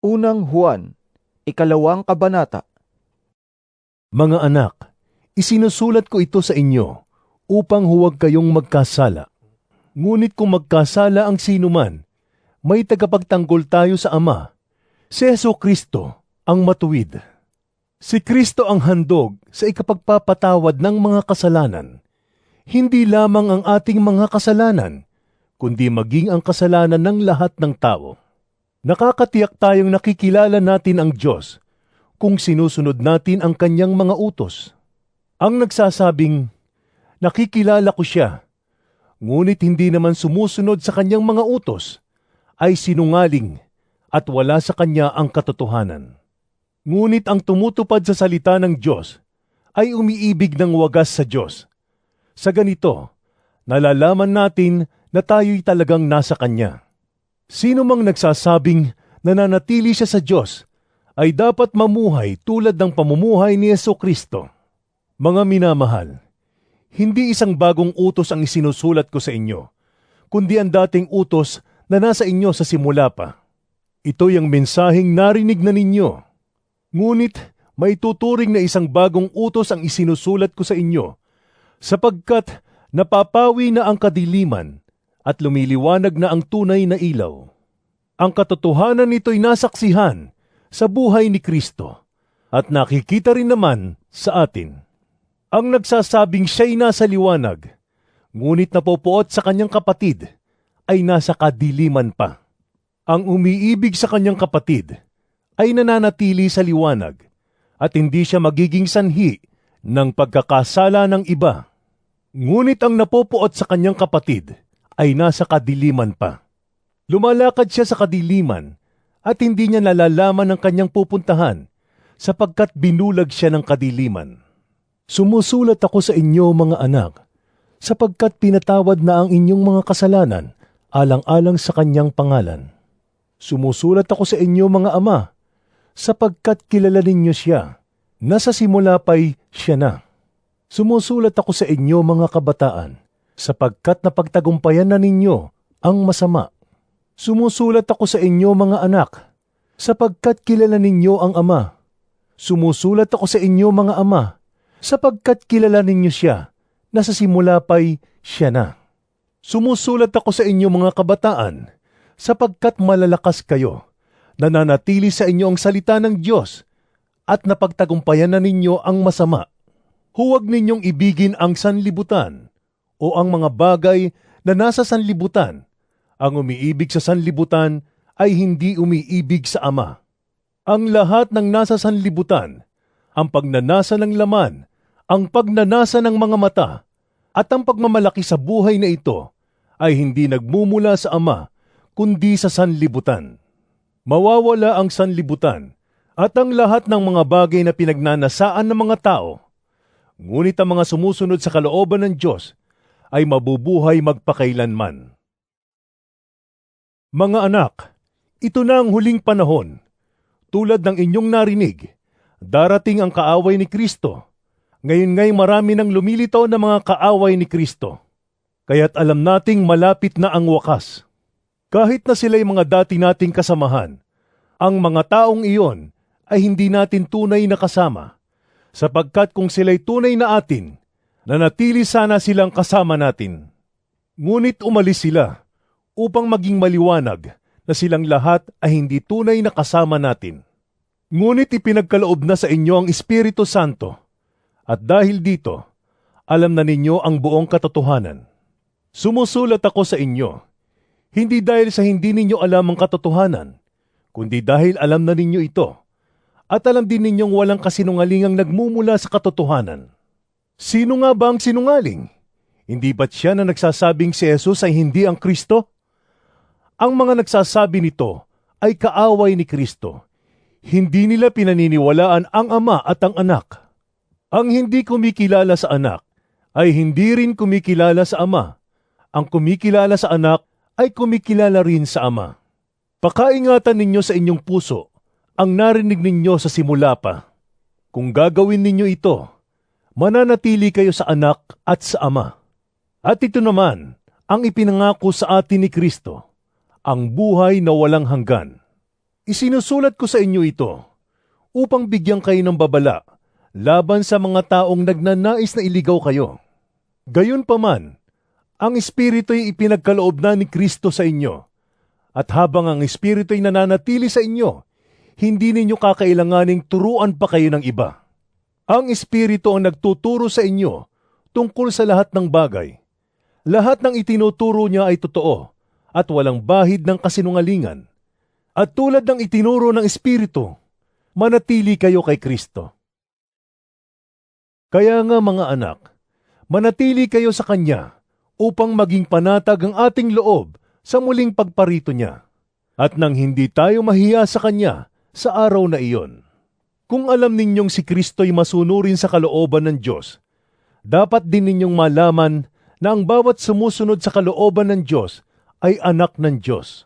Unang Juan, 2 kabanata. Mga anak, isinusulat ko ito sa inyo upang huwag kayong magkasala. Ngunit kung magkasala ang sinuman, may tagapagtanggol tayo sa Ama, si Jesucristo ang matuwid. Si Kristo ang handog sa ikapagpapatawad ng mga kasalanan, hindi lamang ang ating mga kasalanan, kundi maging ang kasalanan ng lahat ng tao. Nakakatiyak tayong nakikilala natin ang Diyos kung sinusunod natin ang kanyang mga utos. Ang nagsasabing, nakikilala ko siya, ngunit hindi naman sumusunod sa kanyang mga utos, ay sinungaling at wala sa kanya ang katotohanan. Ngunit ang tumutupad sa salita ng Diyos ay umiibig ng wagas sa Diyos. Sa ganito, nalalaman natin na tayo'y talagang nasa Kanya. Sino mang nagsasabing nananatili siya sa Diyos ay dapat mamuhay tulad ng pamumuhay ni Jesucristo. Mga minamahal, hindi isang bagong utos ang isinusulat ko sa inyo, kundi ang dating utos na nasa inyo sa simula pa. Ito'y ang mensaheng narinig na ninyo. Ngunit may tuturing na isang bagong utos ang isinusulat ko sa inyo, sapagkat napapawi na ang kadiliman at lumiliwanag na ang tunay na ilaw. Ang katotohanan nito'y nasaksihan sa buhay ni Kristo at nakikita rin naman sa atin. Ang nagsasabing siya'y nasa liwanag, ngunit napopuot sa kanyang kapatid, ay nasa kadiliman pa. Ang umiibig sa kanyang kapatid ay nananatili sa liwanag at hindi siya magiging sanhi ng pagkakasala ng iba. Ngunit ang napopuot sa kanyang kapatid ay nasa kadiliman pa. Lumalakad siya sa kadiliman at hindi niya nalalaman ang kanyang pupuntahan sapagkat binulag siya ng kadiliman. Sumusulat ako sa inyo mga anak, sapagkat pinatawad na ang inyong mga kasalanan alang-alang sa kanyang pangalan. Sumusulat ako sa inyo mga ama, sapagkat kilala ninyo siya, na sa simula pa'y siya na. Sumusulat ako sa inyo mga kabataan, sapagkat napagtagumpayan na ninyo ang masama. Sumusulat ako sa inyo mga anak, sapagkat kilala ninyo ang Ama. Sumusulat ako sa inyo mga ama, sapagkat kilala ninyo siya, na sa simula pa'y siya na. Sumusulat ako sa inyo mga kabataan, sapagkat malalakas kayo, nananatili sa inyo ang salita ng Diyos, at napagtagumpayan na ninyo ang masama. Huwag ninyong ibigin ang sanlibutan, o ang mga bagay na nasa sanlibutan. Ang umiibig sa sanlibutan ay hindi umiibig sa Ama. Ang lahat ng nasa sanlibutan, ang pagnanasa ng laman, ang pagnanasa ng mga mata, at ang pagmamalaki sa buhay na ito, ay hindi nagmumula sa Ama, kundi sa sanlibutan. Mawawala ang sanlibutan, at ang lahat ng mga bagay na pinagnanasaan ng mga tao. Ngunit ang mga sumusunod sa kalooban ng Diyos ay mabubuhay magpakailanman. Mga anak, ito na ang huling panahon. Tulad ng inyong narinig, darating ang kaaway ni Kristo. Ngayon nga'y marami nang lumilitaw na mga kaaway ni Kristo. Kaya't alam nating malapit na ang wakas. Kahit na sila'y mga dati nating kasamahan, ang mga taong iyon ay hindi natin tunay na kasama, sapagkat kung sila'y tunay na atin, nanatili sana silang kasama natin. Ngunit umalis sila upang maging maliwanag na silang lahat ay hindi tunay na kasama natin. Ngunit ipinagkaloob na sa inyo ang Espiritu Santo, at dahil dito, alam na ninyo ang buong katotohanan. Sumusulat ako sa inyo, hindi dahil sa hindi ninyo alam ang katotohanan, kundi dahil alam na ninyo ito, at alam din ninyong walang kasinungalingang nagmumula sa katotohanan. Sino nga ba ang sinungaling? Hindi ba't siya na nagsasabing si Jesus ay hindi ang Kristo? Ang mga nagsasabi nito ay kaaway ni Kristo. Hindi nila pinaniniwalaan ang Ama at ang Anak. Ang hindi kumikilala sa Anak ay hindi rin kumikilala sa Ama. Ang kumikilala sa Anak ay kumikilala rin sa Ama. Pakaingatan ninyo sa inyong puso ang narinig ninyo sa simula pa. Kung gagawin ninyo ito, mananatili kayo sa Anak at sa Ama. At ito naman ang ipinangako sa atin ni Kristo, ang buhay na walang hanggan. Isinusulat ko sa inyo ito upang bigyan kayo ng babala laban sa mga taong nagnanais na iligaw kayo. Gayunpaman, ang Espiritu'y ipinagkaloob na ni Kristo sa inyo, at habang ang Espiritu'y nananatili sa inyo, hindi ninyo kakailanganing turuan pa kayo ng iba. Ang Espiritu ang nagtuturo sa inyo tungkol sa lahat ng bagay. Lahat ng itinuturo niya ay totoo at walang bahid ng kasinungalingan. At tulad ng itinuro ng Espiritu, manatili kayo kay Kristo. Kaya nga mga anak, manatili kayo sa Kanya upang maging panatag ang ating loob sa muling pagparito niya, at nang hindi tayo mahiya sa Kanya sa araw na iyon. Kung alam ninyong si Kristo'y masunurin sa kalooban ng Diyos, dapat din ninyong malaman na ang bawat sumusunod sa kalooban ng Diyos ay anak ng Diyos.